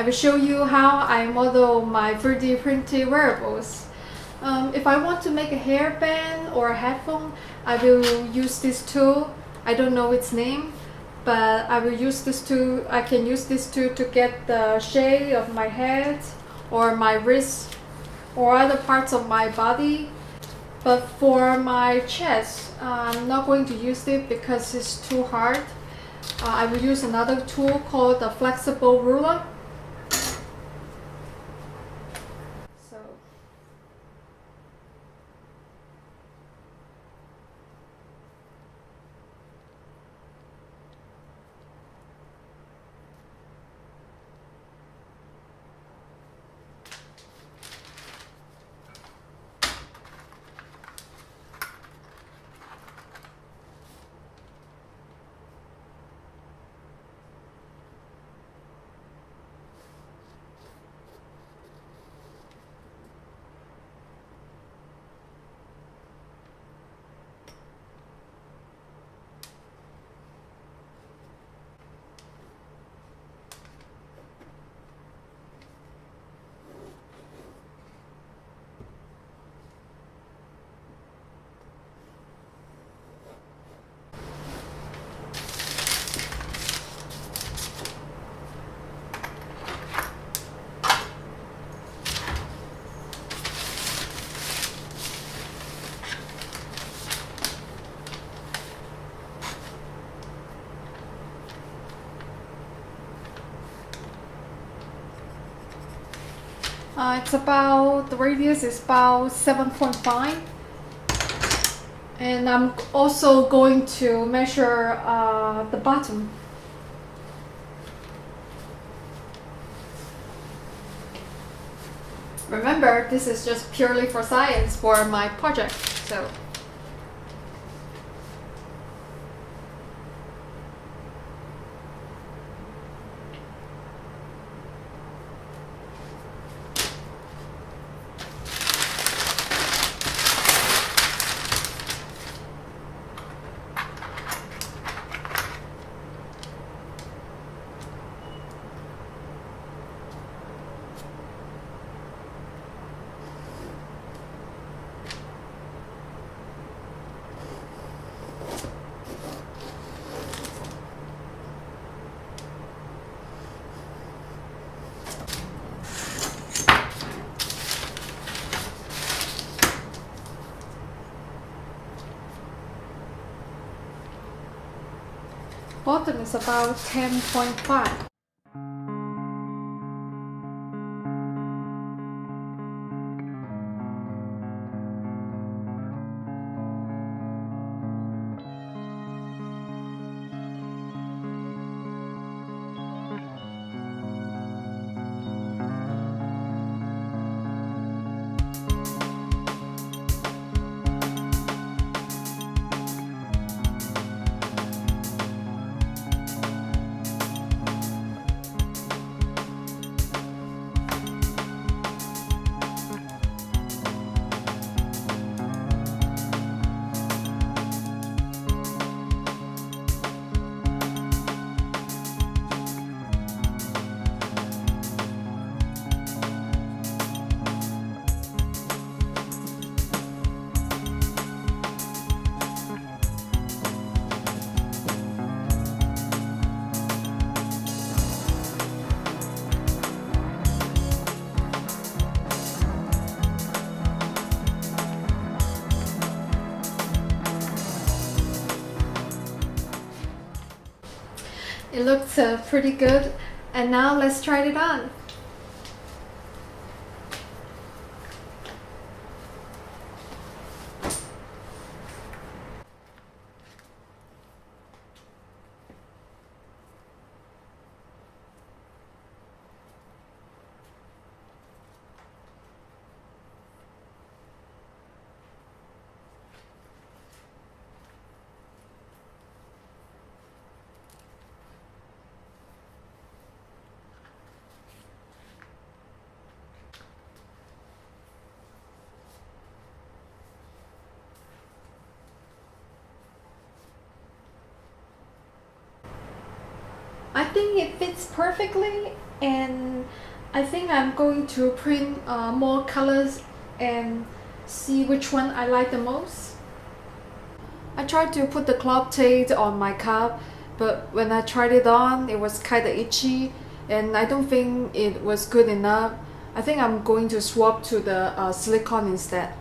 I will show you how I model my 3D printed wearables. If I want to make a hairband or a headphone, I will use this tool. I don't know its name, but I will use this tool. I can use this tool to get the shape of my head or my wrist or other parts of my body. But for my chest, I'm not going to use it because it's too hard. I will use another tool called the flexible ruler. So the radius is about 7.5, and I'm also going to measure the bottom. Remember, this is just purely for science for my project, so. Bottom is about 10.5. It looks pretty good, and now let's try it on. I think it fits perfectly, and I think I'm going to print more colors and see which one I like the most. I tried to put the cloth tape on my cup, but when I tried it on, it was kind of itchy, and I don't think it was good enough. I think I'm going to swap to the silicone instead.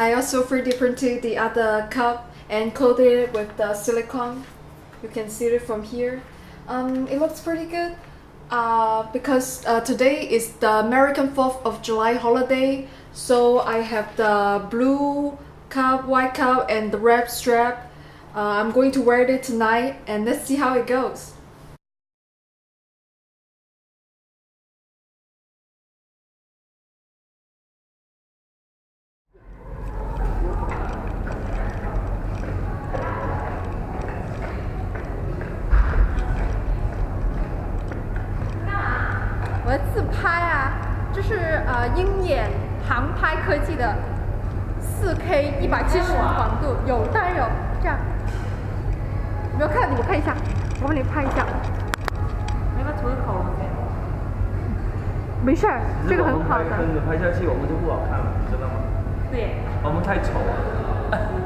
I also 3D printed the other cup and coated it with the silicone. You can see it from here. It looks pretty good because today is the American 4th of July holiday, so I have the blue cup, white cup, and the red strap. I'm going to wear it tonight, and let's see how it goes.我的自拍啊，这是鹰眼航拍科技的4K 170广度，有当然有，这样，有没有看？你们看一下，我帮你拍一下。你要涂个口红。没事儿，这个很好的。跟着拍下去，我们就不好看了，知道吗？对。我们太丑了。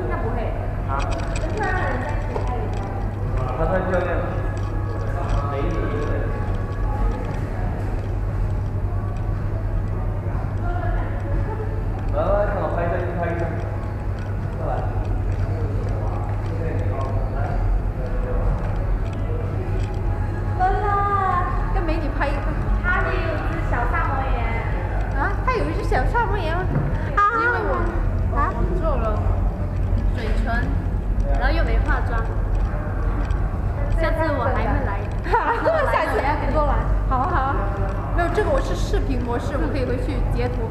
那不会。啊？会让人家觉得太美了。她太漂亮了，美女。来来，看我拍一下，拍一下，过来。来啦，跟美女拍一个。他也有一只小萨摩耶。啊，他有一只小萨摩耶吗？啊。因为我做了嘴唇，然后又没化妆。下次我还会来。下次也要跟过来。好啊好啊。没有这个我是视频模式，我可以回去截图。